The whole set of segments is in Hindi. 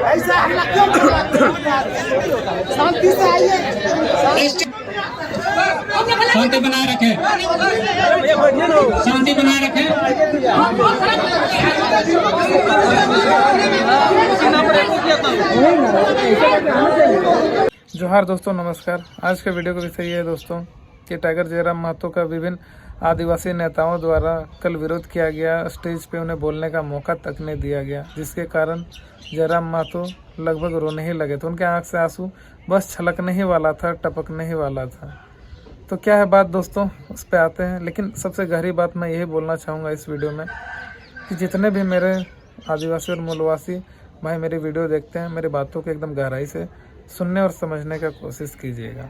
ऐसा हमला क्यों कर रहा है? शांति से आइए, शांति बनाए रखें, शांति बनाए रखें। जोहार दोस्तों, नमस्कार। आज के वीडियो का विषय ये है दोस्तों कि टाइगर जयराम महतो का विभिन्न आदिवासी नेताओं द्वारा कल विरोध किया गया। स्टेज पे उन्हें बोलने का मौका तक नहीं दिया गया, जिसके कारण जयराम महतो लगभग रोने ही लगे थे। उनके आंख से आंसू बस छलकने ही वाला था, टपकने ही वाला था। तो क्या है बात दोस्तों, उस पर आते हैं। लेकिन सबसे गहरी बात मैं यही बोलना चाहूँगा इस वीडियो में कि जितने भी मेरे आदिवासी और मूलवासी भाई मेरी वीडियो देखते हैं, मेरी बातों को एकदम गहराई से सुनने और समझने का कोशिश कीजिएगा।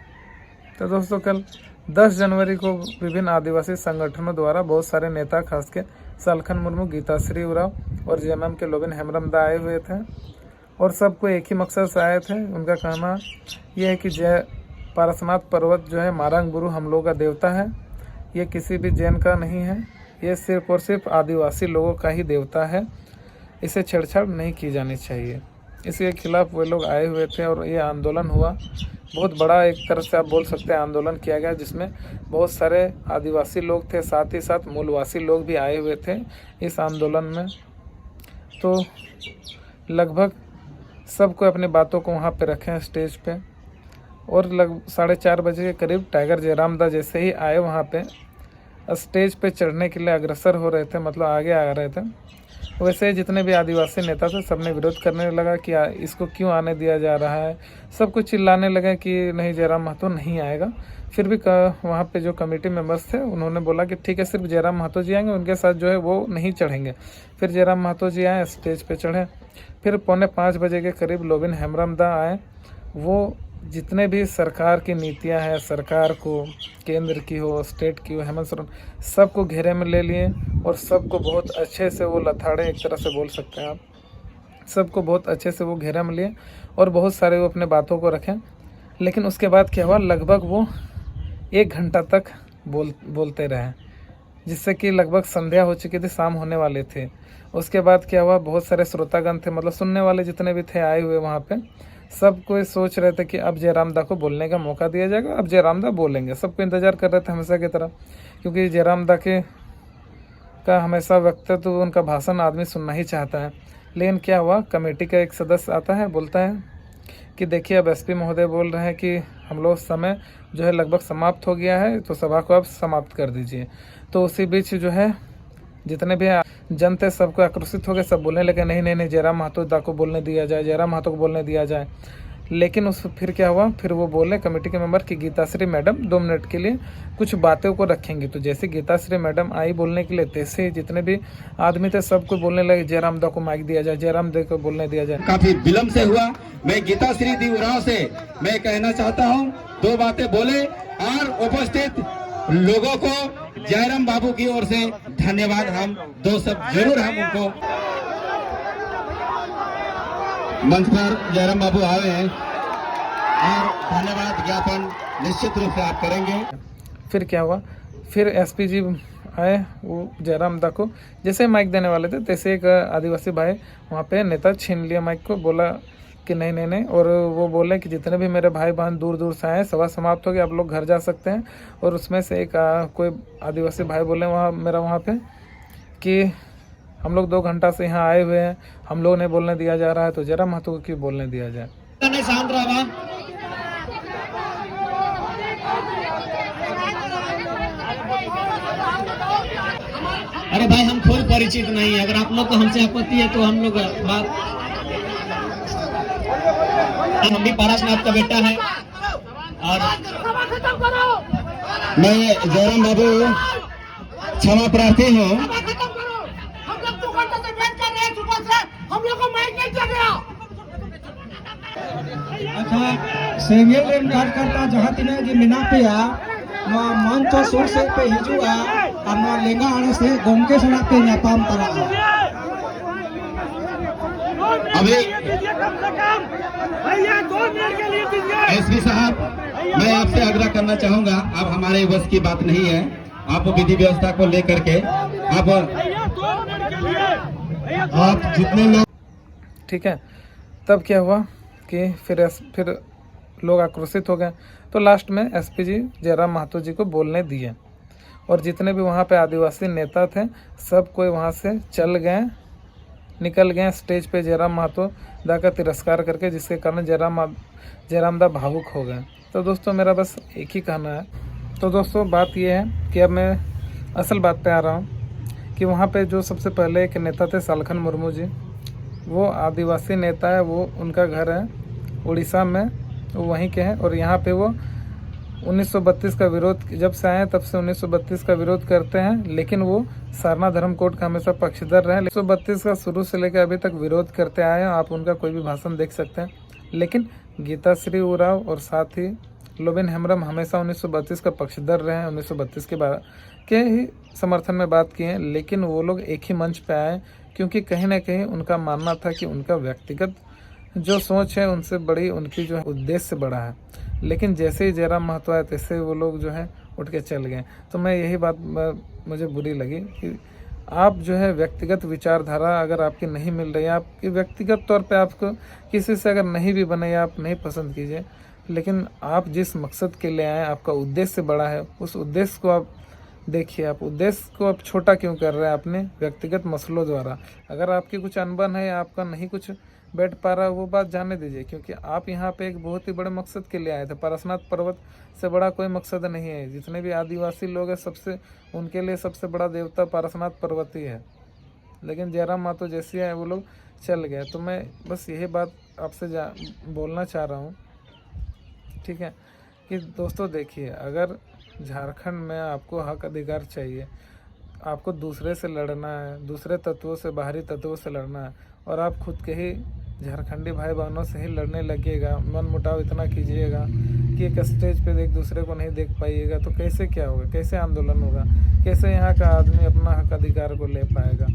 तो दोस्तों, कल 10 जनवरी को विभिन्न आदिवासी संगठनों द्वारा बहुत सारे नेता, खास के सालखन मुर्मू, गीताश्री उराव और जेएमएम के लोबिन हेम्ब्रमदा आए हुए थे और सबको एक ही मकसद से आए थे। उनका कहना यह है कि जय पारसनाथ पर्वत जो है मारंग गुरु हम लोगों का देवता है, ये किसी भी जैन का नहीं है, ये सिर्फ और सिर्फ आदिवासी लोगों का ही देवता है, इसे छेड़छाड़ नहीं की जानी चाहिए। इसके खिलाफ वे लोग आए हुए थे और ये आंदोलन हुआ। बहुत बड़ा एक तरह से आप बोल सकते हैं आंदोलन किया गया, जिसमें बहुत सारे आदिवासी लोग थे, साथ ही साथ मूलवासी लोग भी आए हुए थे इस आंदोलन में। तो लगभग सबको अपनी बातों को वहाँ पे रखें स्टेज पे, और लगभग 4:30 बजे के करीब टाइगर जयराम दा जैसे ही आए वहाँ पे स्टेज पे चढ़ने के लिए अग्रसर हो रहे थे, मतलब आगे आ रहे थे, वैसे जितने भी आदिवासी नेता थे सबने विरोध करने लगा कि इसको क्यों आने दिया जा रहा है। सब कुछ चिल्लाने लगे कि नहीं, जयराम महतो नहीं आएगा। फिर भी वहाँ पे जो कमेटी मेंबर्स थे उन्होंने बोला कि ठीक है, सिर्फ जयराम महतो जी आएंगे, उनके साथ जो है वो नहीं चढ़ेंगे। फिर जयराम महतो जी आए, स्टेज पे चढ़े। फिर 4:45 बजे के करीब लोबिन हेम्ब्रमदा आए। वो जितने भी सरकार की नीतियां हैं, सरकार को, केंद्र की हो, स्टेट की हो, हेमंत सोरेन, सबको घेरे में ले लिए और सबको बहुत अच्छे से वो लथाड़े, एक तरह से बोल सकते हैं आप, सबको बहुत अच्छे से वो घेरे में लिए और बहुत सारे वो अपने बातों को रखें। लेकिन उसके बाद क्या हुआ, लगभग वो 1 घंटा तक बोलते रहे, जिससे कि लगभग संध्या हो चुकी थी, शाम होने वाले थे। उसके बाद क्या हुआ, बहुत सारे श्रोतागण थे, मतलब सुनने वाले जितने भी थे आए हुए वहाँ पे, सब कोई सोच रहे थे कि अब जयराम दा को बोलने का मौका दिया जाएगा, अब जयराम दा बोलेंगे। सबको इंतजार कर रहे थे हमेशा की तरह, क्योंकि जयराम दा का हमेशा वक्तव्य, उनका भाषण आदमी सुनना ही चाहता है। लेकिन क्या हुआ, कमेटी का एक सदस्य आता है, बोलता है कि देखिए अब एसपी महोदय बोल रहे हैं कि हम लोग समय जो है लगभग समाप्त हो गया है, तो सभा को अब समाप्त कर दीजिए। तो उसी बीच जो है जितने भी जन थे सबको आक्रोशित हो गए, सब बोलने लगे नहीं नहीं नहीं, जयराम महतो दा को बोलने दिया जाए, जयराम महतो को बोलने दिया जाए। लेकिन फिर क्या हुआ, फिर वो बोले कमेटी के मेंबर कि गीताश्री मैडम 2 मिनट के लिए कुछ बातों को रखेंगी। तो जैसे गीताश्री मैडम आई बोलने के लिए, तैसे जितने भी आदमी थे सबको बोलने लगे जयराम दा को माइक दिया जाए, जयराम दा को बोलने दिया जाए। काफी विलम्ब से हुआ। मैं गीताश्री दी उरांव से मैं कहना चाहता हूँ 2 बातें बोले और उपस्थित लोगों को जयराम बाबू की ओर से धन्यवाद। हम 2 शब्द जरूर हम उनको मंच पर जयराम बाबू आए हैं और धन्यवाद ज्ञापन निश्चित रूप से आप करेंगे। फिर क्या हुआ, फिर एसपी जी आए, वो जयराम दा को जैसे माइक देने वाले थे, तैसे एक आदिवासी भाई वहाँ पे नेता छीन लिया माइक को, बोला कि नहीं नहीं नहीं, और वो बोले कि जितने भी मेरे भाई बहन दूर दूर से आए, सभा समाप्त हो गई, आप लोग घर जा सकते हैं। और उसमें से एक कोई आदिवासी भाई बोले वहाँ पे कि हम लोग 2 घंटा से यहाँ आए हुए हैं, हम लोग ने बोलने दिया जा रहा है, तो जयराम महतो को क्यों बोलने दिया जाए। अरे भाई, हम खुद परिचित नहीं है, अगर आप लोग को हमसे आपत्ति है तो हम लोग हम भी पारसनाथ का बेटा है। और मैं जयराम बाबू क्षमा प्रार्थी हूँ। अच्छा, सेंगेल कार्यकर्ता जहाँ तीन मेना पे मंच सुर से पे हिजुआ और लेंगा आने से गोमके सड़क पे नापाम तरा अभी एसपी साहब, मैं आपसे आग्रह करना चाहूंगा, अब हमारे बस की बात नहीं है, आप विधि व्यवस्था को लेकर के आप जितने लोग, ठीक है। तब क्या हुआ कि फिर लोग आक्रोशित हो गए, तो लास्ट में एसपी जी जयराम महतो जी को बोलने दिए और जितने भी वहाँ पे आदिवासी नेता थे सब कोई वहाँ से निकल गए स्टेज पे जयराम महतो दा का तिरस्कार करके, जिसके कारण जयराम दा भावुक हो गए। तो दोस्तों मेरा बस एक ही कहना है। तो दोस्तों बात यह है कि अब मैं असल बात पे आ रहा हूँ कि वहाँ पे जो सबसे पहले एक नेता थे सालखन मुर्मू जी, वो आदिवासी नेता है, वो उनका घर है उड़ीसा में, वो वहीं के हैं और यहाँ पे वो 1932 का विरोध जब से आए तब से 1932 का विरोध करते हैं, लेकिन वो सारना धर्म कोड का हमेशा पक्षधर रहे। 1932 का शुरू से लेकर अभी तक विरोध करते आए हैं, आप उनका कोई भी भाषण देख सकते हैं। लेकिन गीताश्री उरांव और साथ ही लोबिन हेम्ब्रम हमेशा 1932 का पक्षधर रहे हैं, 1932 के ही समर्थन में बात किए हैं। लेकिन वो लोग एक ही मंच पे आए क्योंकि कहीं ना कहीं उनका मानना था कि उनका व्यक्तिगत जो सोच है उनसे बड़ी उनकी जो उद्देश्य बड़ा है। लेकिन जैसे ही जयराम महतो आए तैसे वो लोग जो है उठ के चल गए। तो मैं यही बात मुझे बुरी लगी कि आप जो है व्यक्तिगत विचारधारा अगर आपकी नहीं मिल रही है, आपकी व्यक्तिगत तौर पे आपको किसी से अगर नहीं भी बने, आप नहीं पसंद कीजिए, लेकिन आप जिस मकसद के लिए आए, आपका उद्देश्य बड़ा है, उस उद्देश्य को आप देखिए। आप उद्देश्य को आप छोटा क्यों कर रहे हैं अपने व्यक्तिगत मसलों द्वारा? अगर आपकी कुछ अनबन है, आपका नहीं कुछ बैठ पा रहा, वो बात जाने दीजिए, क्योंकि आप यहाँ पे एक बहुत ही बड़े मकसद के लिए आए थे। पारसनाथ पर्वत से बड़ा कोई मकसद नहीं है। जितने भी आदिवासी लोग हैं उनके लिए सबसे बड़ा देवता पारसनाथ पर्वत ही है। लेकिन जयराम महतो जैसे आए वो लोग चल गए। तो मैं बस यही बात आपसे बोलना चाह रहा हूँ, ठीक है, कि दोस्तों देखिए, अगर झारखंड में आपको हक अधिकार चाहिए, आपको दूसरे से लड़ना है, दूसरे तत्वों से, बाहरी तत्वों से लड़ना है, और आप खुद के ही झारखंडी भाई बहनों से ही लड़ने लगिएगा, मन मुटाव इतना कीजिएगा कि एक स्टेज पे एक दूसरे को नहीं देख पाइएगा, तो कैसे क्या होगा? कैसे आंदोलन होगा? कैसे यहाँ का आदमी अपना हक अधिकार को ले पाएगा?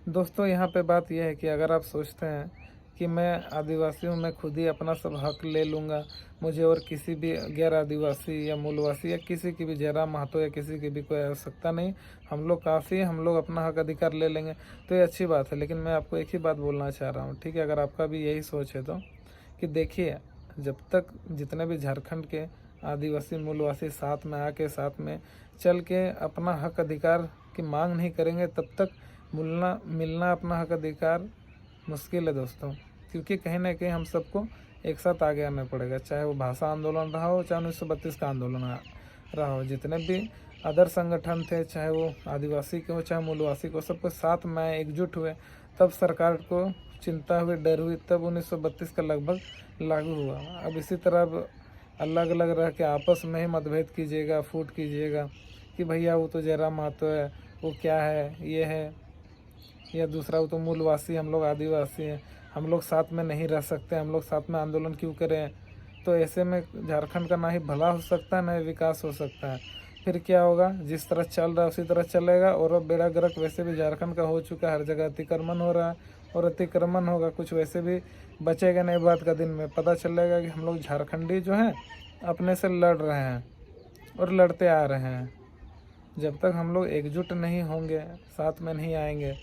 दोस्तों यहाँ पे बात यह है कि अगर आप सोचते हैं कि मैं आदिवासी हूँ, मैं खुद ही अपना सब हक ले लूँगा, मुझे और किसी भी गैर आदिवासी या मूलवासी या किसी की भी जयराम महतो या किसी की भी कोई आवश्यकता नहीं, हम लोग काफ़ी हैं, हम लोग अपना हक अधिकार ले लेंगे, तो ये अच्छी बात है। लेकिन मैं आपको एक ही बात बोलना चाह रहा हूँ, ठीक है, अगर आपका भी यही सोच है तो, कि देखिए, जब तक जितने भी झारखंड के आदिवासी मूलवासी साथ में आके, साथ में चल के अपना हक अधिकार की मांग नहीं करेंगे, तब तक मिलना अपना हक अधिकार मुश्किल है दोस्तों। क्योंकि कहीं ना कहीं हम सबको एक साथ आगे आना पड़ेगा, चाहे वो भाषा आंदोलन रहा हो, चाहे 1932 का आंदोलन रहा हो, जितने भी अदर संगठन थे, चाहे वो आदिवासी के हो चाहे मूलवासी को, सबको साथ में एकजुट हुए, तब सरकार को चिंता हुई, डर हुई, तब 1932 का लगभग लागू हुआ। अब इसी तरह अब अलग अलग रह के आपस में ही मतभेद कीजिएगा, फूट कीजिएगा कि भैया वो तो जयराम महतो है, वो क्या है, ये है, या दूसरा वो तो मूलवासी, हम लोग आदिवासी हैं, हम लोग साथ में नहीं रह सकते, हम लोग साथ में आंदोलन क्यों करें? तो ऐसे में झारखंड का ना ही भला हो सकता है, ना ही विकास हो सकता है। फिर क्या होगा? जिस तरह चल रहा है उसी तरह चलेगा। और अब बेड़ा गर्क वैसे भी झारखंड का हो चुका है, हर जगह अतिक्रमण हो रहा है और अतिक्रमण होगा, कुछ वैसे भी बचेगा नहीं। बाद का दिन में पता चलेगा कि हम लोग झारखंडी जो हैं अपने से लड़ रहे हैं और लड़ते आ रहे हैं। जब तक हम लोग एकजुट नहीं होंगे, साथ में नहीं आएंगे,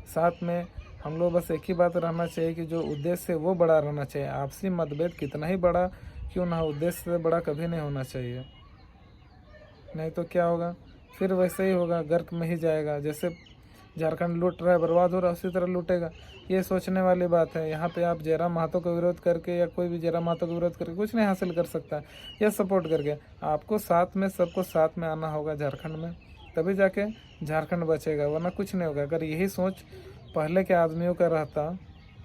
साथ में हम लोग बस एक ही बात रहना चाहिए कि जो उद्देश्य है वो बड़ा रहना चाहिए। आपसी मतभेद कितना ही बड़ा क्यों ना हो, उद्देश्य से बड़ा कभी नहीं होना चाहिए। नहीं तो क्या होगा? फिर वैसे ही होगा, गर्क में ही जाएगा। जैसे झारखंड लूट रहा है, बर्बाद हो रहा है, उसी तरह लूटेगा। ये सोचने वाली बात है। यहाँ पे आप जयराम महतो का विरोध करके या कोई भी जयराम महतो का विरोध करके कुछ नहीं हासिल कर सकता है, या सपोर्ट करके। आपको साथ में, सबको साथ में आना होगा झारखंड में, तभी जाके झारखंड बचेगा, वरना कुछ नहीं होगा। अगर यही सोच पहले के आदमियों का रहता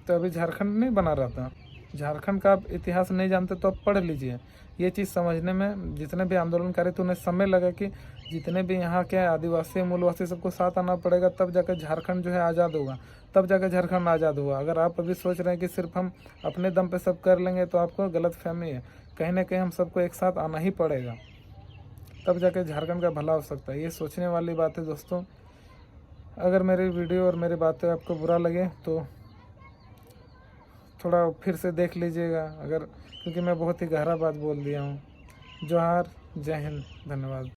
तो अभी झारखंड नहीं बना रहता। झारखंड का आप इतिहास नहीं जानते तो आप पढ़ लीजिए। ये चीज़ समझने में जितने भी आंदोलनकारी थे उन्हें समय लगा कि जितने भी यहाँ के आदिवासी मूलवासी सबको साथ आना पड़ेगा, तब जाकर झारखंड जो है आज़ाद होगा, तब जाकर झारखंड आज़ाद हुआ। अगर आप अभी सोच रहे हैं कि सिर्फ हम अपने दम पे सब कर लेंगे तो आपको गलतफहमी है। कहीं ना कहीं हम सबको एक साथ आना ही पड़ेगा, तब जाकर झारखंड का भला हो सकता है। ये सोचने वाली बात है दोस्तों। अगर मेरी वीडियो और मेरी बातें आपको बुरा लगे तो थोड़ा फिर से देख लीजिएगा, अगर, क्योंकि मैं बहुत ही गहरा बात बोल दिया हूँ। जोहार, जय हिंद, धन्यवाद।